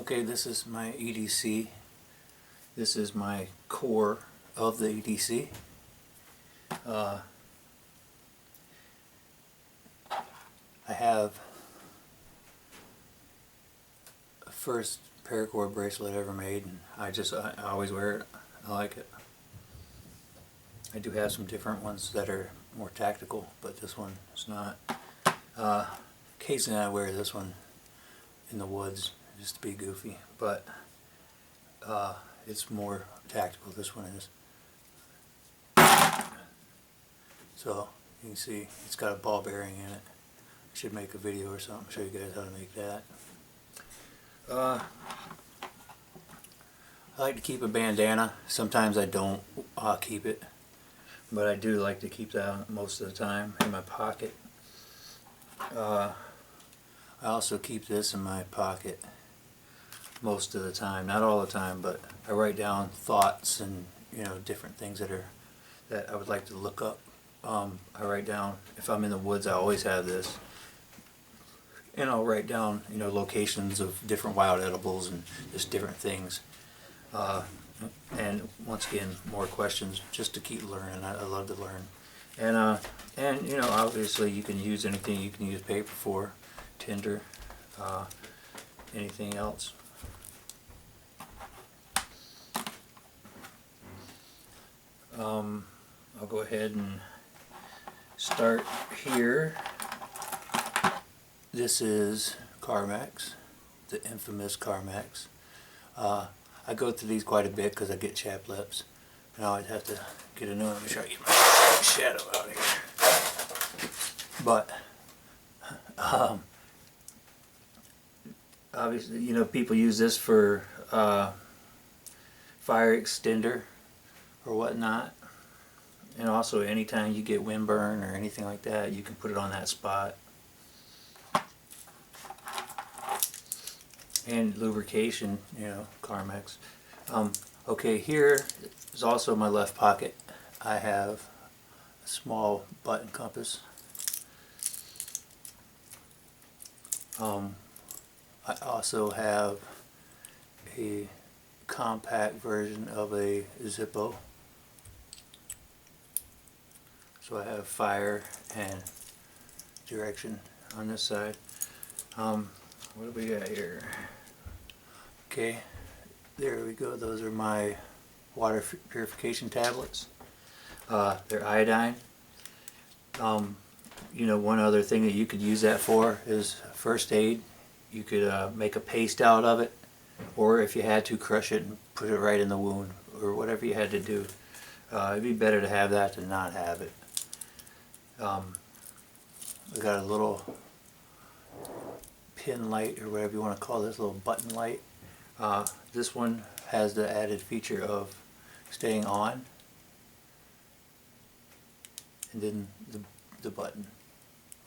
Okay, this is my EDC. This is my core of the EDC. I have a first paracord bracelet ever made, and I always wear it. I like it. I do have some different ones that are more tactical, but this one is not. Occasionally I wear this one in the woods just to be goofy, but it's more tactical. This one is. So you can see it's got a ball bearing in it. I should make a video or something, show you guys how to make that. I like to keep a bandana. Sometimes I don't keep it, but I do like to keep that most of the time in my pocket. I also keep this in my pocket most of the time, not all the time, but I write down thoughts and different things that I would like to look up. I write down, if I'm in the woods, I always have this, and I'll write down locations of different wild edibles and just different things. And once again, more questions just to keep learning. I love to learn. And obviously you can use anything. You can use paper for, tinder, anything else. I'll go ahead and start here. This is Carmex, the infamous Carmex. I go through these quite a bit because I get chapped lips. Now I'd have to get a new one. Let me try to get my shadow out of here. But obviously, people use this for fire extender or whatnot. And also, anytime you get windburn or anything like that, you can put it on that spot. And lubrication, Carmex. Okay, here is also my left pocket. I have a small button compass. I also have a compact version of a Zippo. So I have fire and direction on this side. What do we got here? Okay, there we go. Those are my water purification tablets. They're iodine. One other thing that you could use that for is first aid. You could make a paste out of it, or if you had to, crush it and put it right in the wound, or whatever you had to do. It'd be better to have that than not have it. I got a little pin light, or whatever you want to call this, little button light. This one has the added feature of staying on, and then the button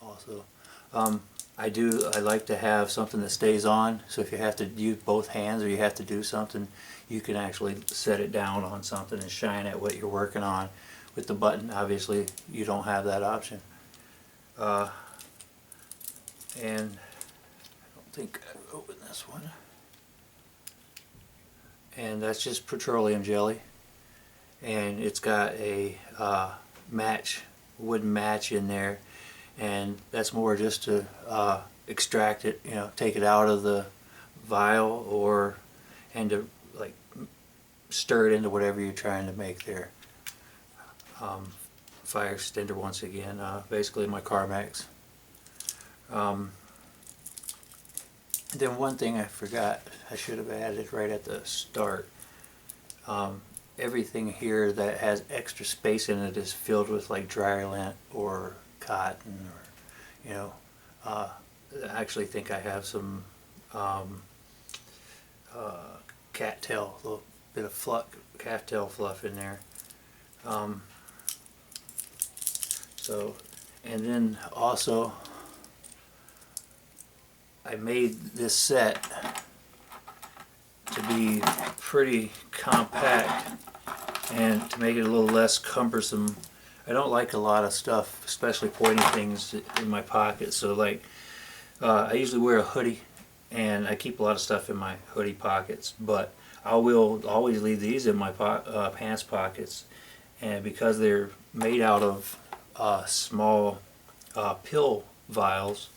also. I like to have something that stays on, so if you have to use both hands or you have to do something, you can actually set it down on something and shine at what you're working on. With the button, obviously, you don't have that option. And I don't think I've opened this one. And that's just petroleum jelly. And it's got a wooden match in there. And that's more just to extract it, take it out of the vial, and to stir it into whatever you're trying to make there. Fire extender once again, basically my Carmex. Then one thing I forgot, I should have added right at the start. Everything here that has extra space in it is filled with dry lint or cotton, or I actually think I have some cattail, a little bit of cattail fluff in there. And then also I made this set to be pretty compact and to make it a little less cumbersome. I don't like a lot of stuff, especially pointing things in my pocket, so I usually wear a hoodie and I keep a lot of stuff in my hoodie pockets, but I will always leave these in my pants pockets. And because they're made out of small pill vials,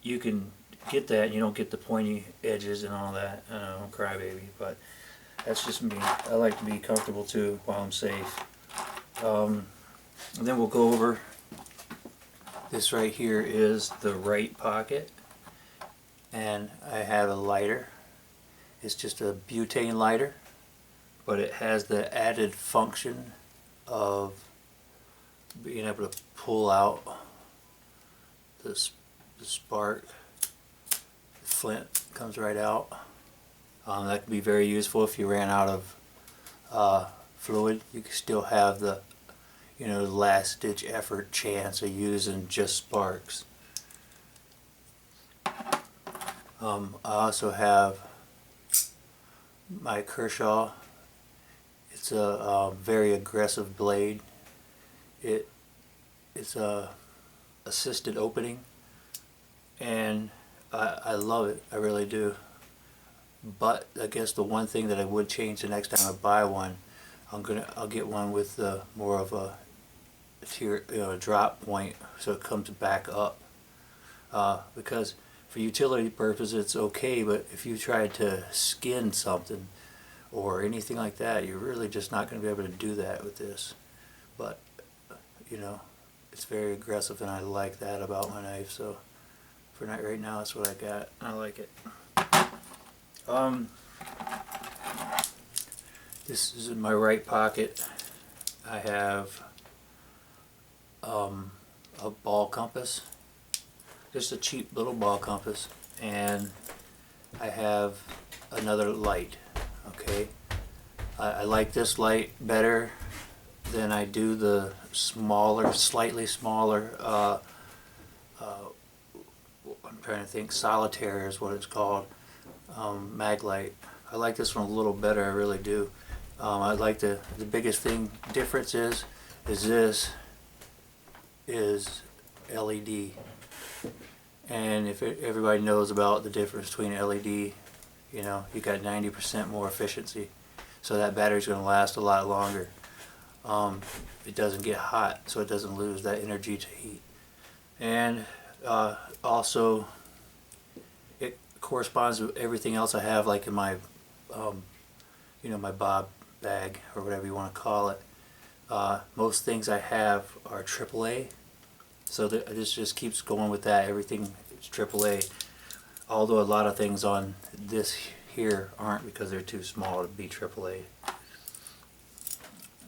you can get that. You don't get the pointy edges and all that. I know, I'm a crybaby, but that's just me. I like to be comfortable too while I'm safe. And then we'll go over this. Right here is the right pocket, and I have a lighter. It's just a butane lighter, but it has the added function of being able to pull out the spark. The flint comes right out. That can be very useful if you ran out of fluid. You can still have the, you know, last ditch effort chance of using just sparks. I also have my Kershaw. It's a very aggressive blade. It's a assisted opening, and I love it. I really do. But I guess the one thing that I would change the next time I buy one, I'll get one with the more of a tier, you know, a drop point, so it comes back up. Because for utility purposes it's okay, but if you try to skin something or anything like that, you're really just not going to be able to do that with this. But you know, it's very aggressive, and I like that about my knife. So for right now, that's what I got. I like it. This is in my right pocket. I have a ball compass, just a cheap little ball compass, and I have another light. Okay, I like this light better than I do the smaller, slightly smaller, I'm trying to think, solitaire is what it's called, mag light. I like this one a little better, I really do. I like the biggest difference is this is LED. And if everybody knows about the difference between LED, you know, you got 90% more efficiency. So that battery's going to last a lot longer. It doesn't get hot, so it doesn't lose that energy to heat. And also, it corresponds with everything else I have, like in my, you know, my bob bag, or whatever you want to call it. Most things I have are AAA, so this just keeps going with that. Everything is AAA. Although a lot of things on this here aren't, because they're too small to be AAA.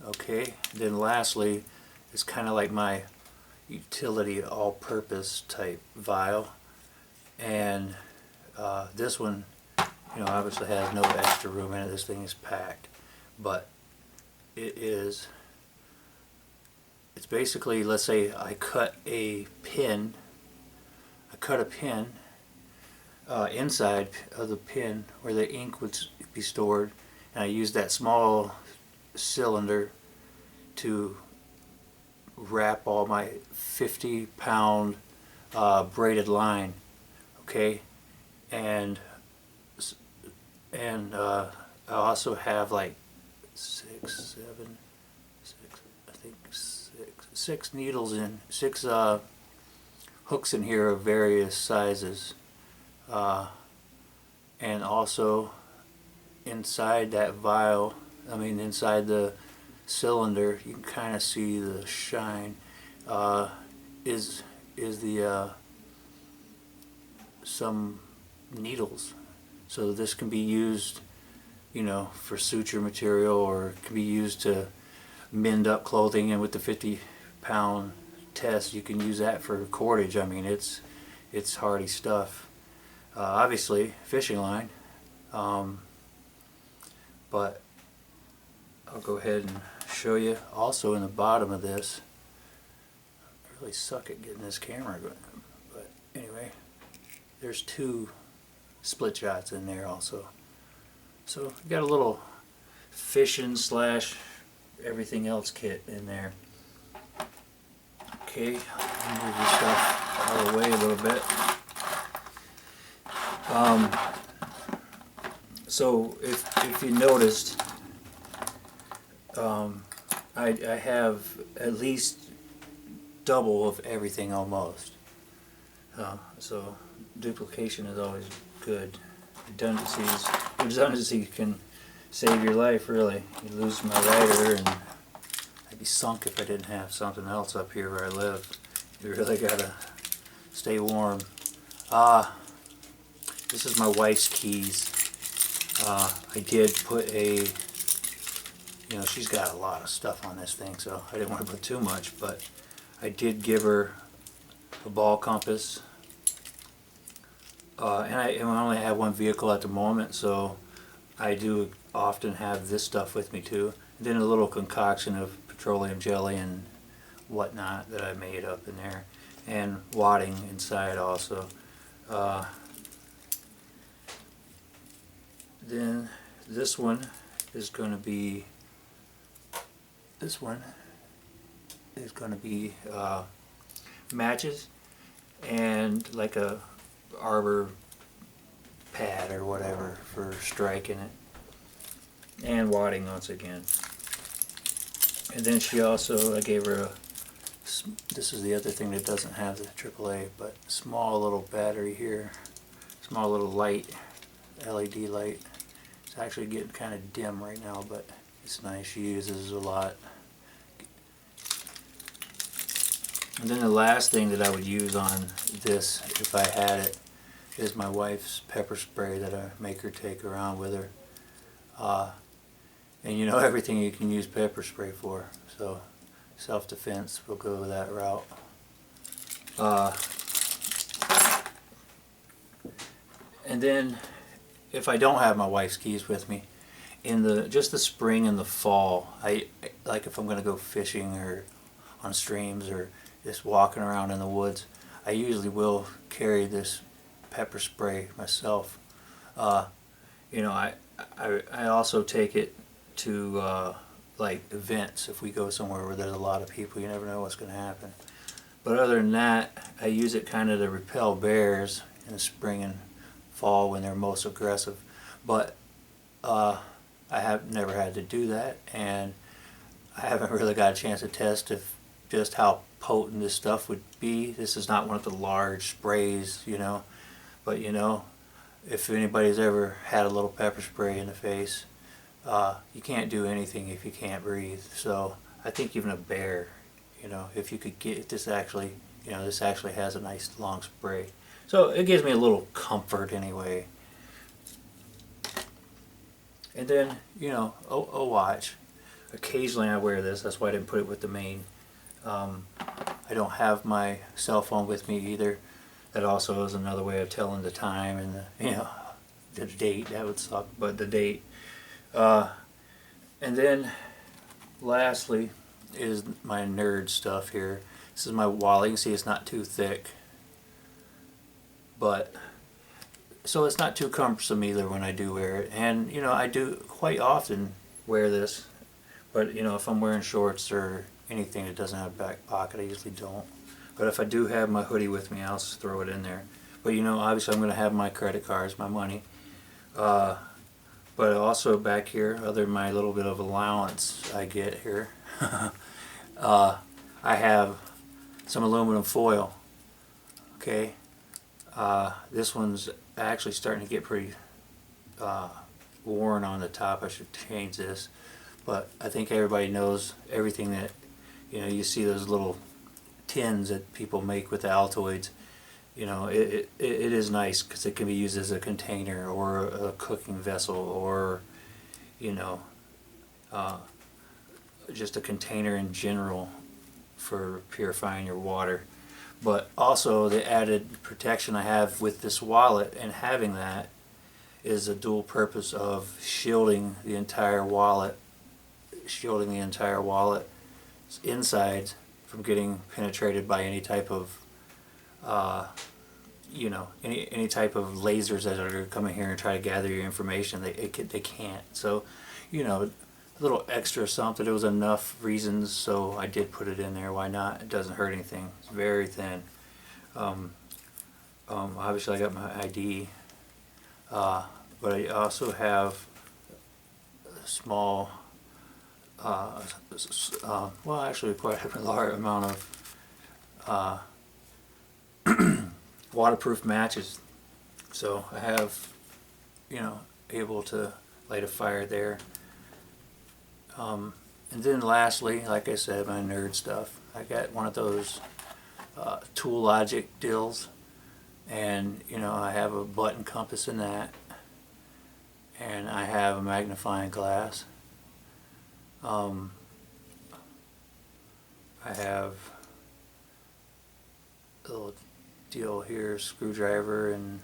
Okay, then lastly, it's kind of like my utility all-purpose type vial, and this one, you know, obviously has no extra room in it. This thing is packed, but it's basically, let's say I cut a pin. Inside of the pin where the ink would be stored, and I use that small cylinder to wrap all my 50-pound braided line. Okay, and I also have like six needles in, six hooks in here of various sizes, and also inside that vial, inside the cylinder, you can kind of see the shine, is the some needles. So this can be used, you know, for suture material, or it can be used to mend up clothing. And with the 50-pound test, you can use that for cordage. I mean, it's hardy stuff. Obviously, fishing line, but I'll go ahead and show you. Also, in the bottom of this, I really suck at getting this camera going, but anyway, there's two split shots in there also. So you got a little fishing slash everything else kit in there. Okay, I'll move this stuff out of the way a little bit. So if you noticed, I have at least double of everything almost. So duplication is always good. Redundancy can save your life, really. You lose my lighter and I'd be sunk if I didn't have something else up here where I live. You really gotta stay warm. This is my wife's keys. I did put a, she's got a lot of stuff on this thing, so I didn't want to put too much, but I did give her a ball compass. And I only have one vehicle at the moment, so I do often have this stuff with me too. And then a little concoction of petroleum jelly and whatnot that I made up in there, and wadding inside also. Then this one is going to be matches and like a arbor pad or whatever for striking it, and wadding once again. And then she also, I gave her this is the other thing that doesn't have the AAA, but small little battery here, small little light, LED light. It's actually getting kind of dim right now, but it's nice. She uses a lot. And then the last thing that I would use on this, if I had it, is my wife's pepper spray that I make her take around with her. And everything you can use pepper spray for, so self-defense, we'll go that route. And then if I don't have my wife's keys with me, in just the spring and the fall, I like if I'm going to go fishing or on streams or just walking around in the woods, I usually will carry this pepper spray myself. I also take it to like events. If we go somewhere where there's a lot of people, you never know what's going to happen. But other than that, I use it kind of to repel bears in the spring and fall when they're most aggressive. But I have never had to do that, and I haven't really got a chance to test just how potent this stuff would be. This is not one of the large sprays, but if anybody's ever had a little pepper spray in the face, you can't do anything if you can't breathe. So I think even a bear, if you could get this actually, this actually has a nice long spray. So it gives me a little comfort anyway. And then, a watch. Occasionally I wear this, that's why I didn't put it with the main. I don't have my cell phone with me either. That also is another way of telling the time and the date. That would suck, but the date. And then lastly is my nerd stuff here. This is my wallet. You can see it's not too thick, but so it's not too cumbersome either when I do wear it. And I do quite often wear this, but if I'm wearing shorts or anything that doesn't have a back pocket, I usually don't. But if I do have my hoodie with me, I'll just throw it in there. But obviously I'm going to have my credit cards, my money. But also back here, other than my little bit of allowance I get here, I have some aluminum foil. Okay, this one's actually starting to get pretty worn on the top. I should change this, but I think everybody knows everything that you see those little tins that people make with the Altoids. It is nice because it can be used as a container or a cooking vessel, or just a container in general for purifying your water. But also the added protection I have with this wallet and having that is a dual purpose of shielding the entire wallet inside from getting penetrated by any type of any type of lasers that are coming here and try to gather your information. They can't. So a little extra something. It was enough reasons, so I did put it in there. Why not? It doesn't hurt anything. It's very thin. Obviously I got my ID But I also have a small, well, actually quite a large amount of waterproof matches. So I have, able to light a fire there. And then lastly, like I said, my nerd stuff. I got one of those Tool Logic dills, and I have a button compass in that, and I have a magnifying glass. I have a little deal here, screwdriver, and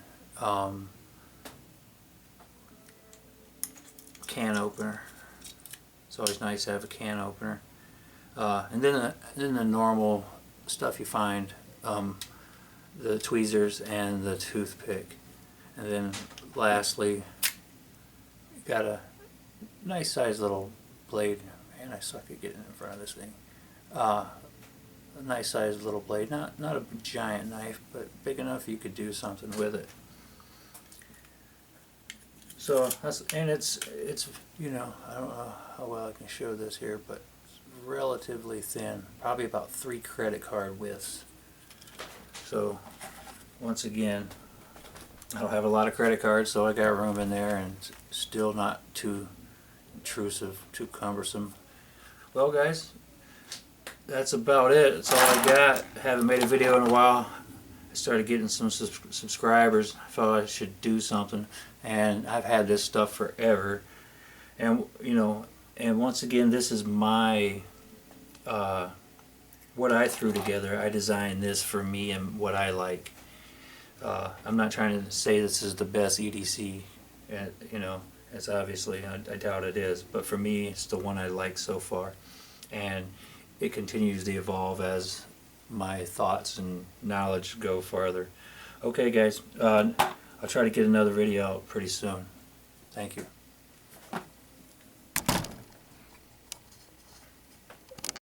can opener. It's always nice to have a can opener. And then the normal stuff you find, the tweezers and the toothpick. And then lastly, you got a nice sized little blade. Man, I suck at getting in front of this thing. A nice sized little blade, not a giant knife, but big enough you could do something with it. So it's I don't know how well I can show this here, but it's relatively thin, probably about 3 credit card widths. So once again, I don't have a lot of credit cards, so I got room in there, and it's still not too intrusive, too cumbersome. Well guys, that's about it. That's all I got. I haven't made a video in a while. I started getting some subscribers. I thought I should do something, and I've had this stuff forever. And and once again, this is my what I threw together. I designed this for me and what I like. I'm not trying to say this is the best EDC, it's obviously, I doubt it is, but for me it's the one I like so far, and it continues to evolve as my thoughts and knowledge go farther. Okay guys, I'll try to get another video out pretty soon. Thank you.